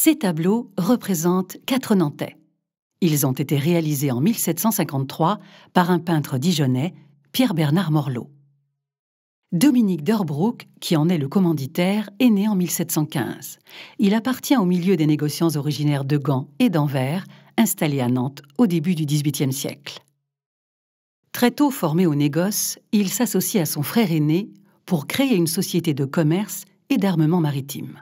Ces tableaux représentent 4 Nantais. Ils ont été réalisés en 1753 par un peintre dijonnais, Pierre-Bernard Morlot. Dominique d'Herbrouck, qui en est le commanditaire, est né en 1715. Il appartient au milieu des négociants originaires de Gand et d'Anvers, installés à Nantes au début du XVIIIe siècle. Très tôt formé au négoce, il s'associe à son frère aîné pour créer une société de commerce et d'armement maritime.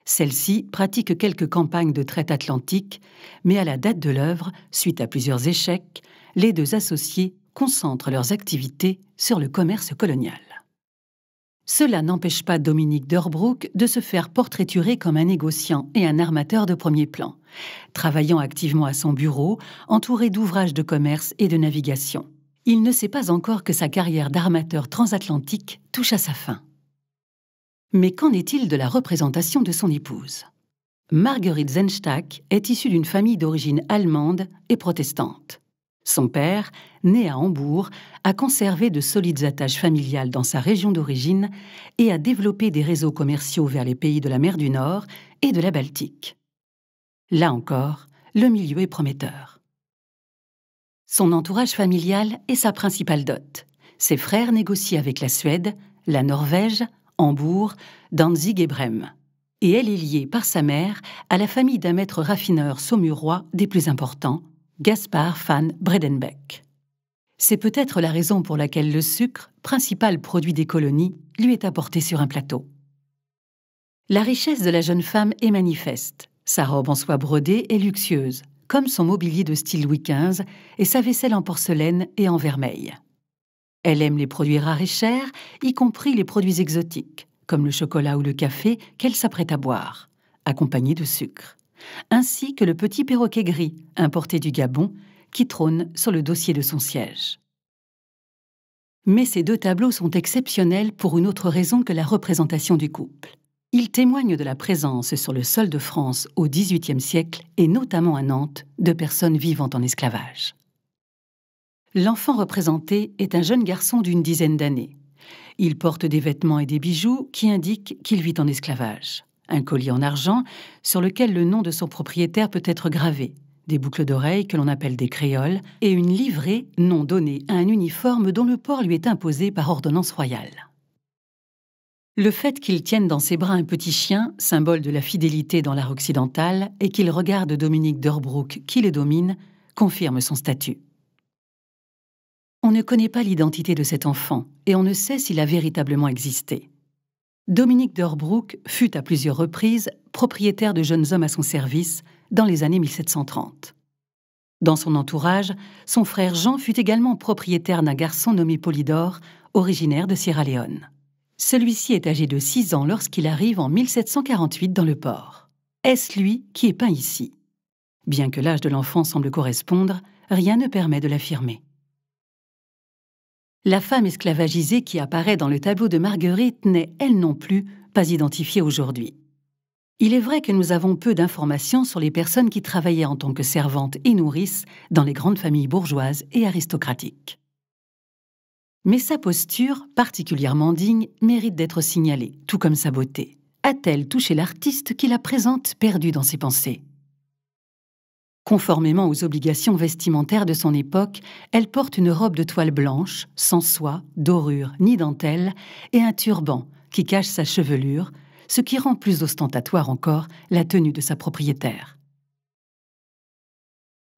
Celle-ci pratique quelques campagnes de traite atlantique, mais à la date de l'œuvre, suite à plusieurs échecs, les deux associés concentrent leurs activités sur le commerce colonial. Cela n'empêche pas Dominique d'Herbrouck de se faire portraiturer comme un négociant et un armateur de premier plan, travaillant activement à son bureau, entouré d'ouvrages de commerce et de navigation. Il ne sait pas encore que sa carrière d'armateur transatlantique touche à sa fin. Mais qu'en est-il de la représentation de son épouse ? Marguerite Sennstack est issue d'une famille d'origine allemande et protestante. Son père, né à Hambourg, a conservé de solides attaches familiales dans sa région d'origine et a développé des réseaux commerciaux vers les pays de la mer du Nord et de la Baltique. Là encore, le milieu est prometteur. Son entourage familial est sa principale dot. Ses frères négocient avec la Suède, la Norvège, Hambourg, Danzig et Brême. Et elle est liée par sa mère à la famille d'un maître raffineur saumurois des plus importants, Gaspard van Bredenbeck. C'est peut-être la raison pour laquelle le sucre, principal produit des colonies, lui est apporté sur un plateau. La richesse de la jeune femme est manifeste. Sa robe en soie brodée est luxueuse, comme son mobilier de style Louis XV et sa vaisselle en porcelaine et en vermeil. Elle aime les produits rares et chers, y compris les produits exotiques, comme le chocolat ou le café qu'elle s'apprête à boire, accompagnés de sucre, ainsi que le petit perroquet gris, importé du Gabon, qui trône sur le dossier de son siège. Mais ces deux tableaux sont exceptionnels pour une autre raison que la représentation du couple. Ils témoignent de la présence sur le sol de France au XVIIIe siècle, et notamment à Nantes, de personnes vivant en esclavage. L'enfant représenté est un jeune garçon d'une dizaine d'années. Il porte des vêtements et des bijoux qui indiquent qu'il vit en esclavage. Un collier en argent sur lequel le nom de son propriétaire peut être gravé, des boucles d'oreilles que l'on appelle des créoles et une livrée, nom donné à un uniforme dont le port lui est imposé par ordonnance royale. Le fait qu'il tienne dans ses bras un petit chien, symbole de la fidélité dans l'art occidental, et qu'il regarde Dominique d'Herbrouck qui le domine, confirme son statut. On ne connaît pas l'identité de cet enfant et on ne sait s'il a véritablement existé. Dominique d'Herbrouck fut à plusieurs reprises propriétaire de jeunes hommes à son service dans les années 1730. Dans son entourage, son frère Jean fut également propriétaire d'un garçon nommé Polydore, originaire de Sierra Leone. Celui-ci est âgé de 6 ans lorsqu'il arrive en 1748 dans le port. Est-ce lui qui est peint ici ? Bien que l'âge de l'enfant semble correspondre, rien ne permet de l'affirmer. La femme esclavagisée qui apparaît dans le tableau de Marguerite n'est, elle non plus, pas identifiée aujourd'hui. Il est vrai que nous avons peu d'informations sur les personnes qui travaillaient en tant que servantes et nourrices dans les grandes familles bourgeoises et aristocratiques. Mais sa posture, particulièrement digne, mérite d'être signalée, tout comme sa beauté. A-t-elle touché l'artiste qui la présente perdue dans ses pensées ? Conformément aux obligations vestimentaires de son époque, elle porte une robe de toile blanche, sans soie, dorure ni dentelle, et un turban qui cache sa chevelure, ce qui rend plus ostentatoire encore la tenue de sa propriétaire.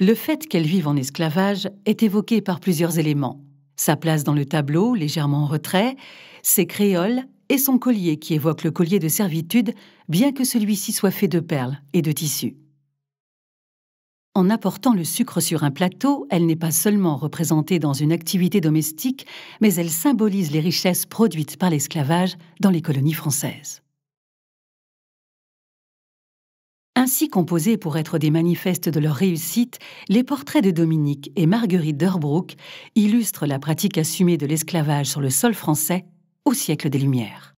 Le fait qu'elle vive en esclavage est évoqué par plusieurs éléments. Sa place dans le tableau, légèrement en retrait, ses créoles et son collier qui évoque le collier de servitude, bien que celui-ci soit fait de perles et de tissus. En apportant le sucre sur un plateau, elle n'est pas seulement représentée dans une activité domestique, mais elle symbolise les richesses produites par l'esclavage dans les colonies françaises. Ainsi composés pour être des manifestes de leur réussite, les portraits de Dominique et Marguerite d'Herbrouck illustrent la pratique assumée de l'esclavage sur le sol français au siècle des Lumières.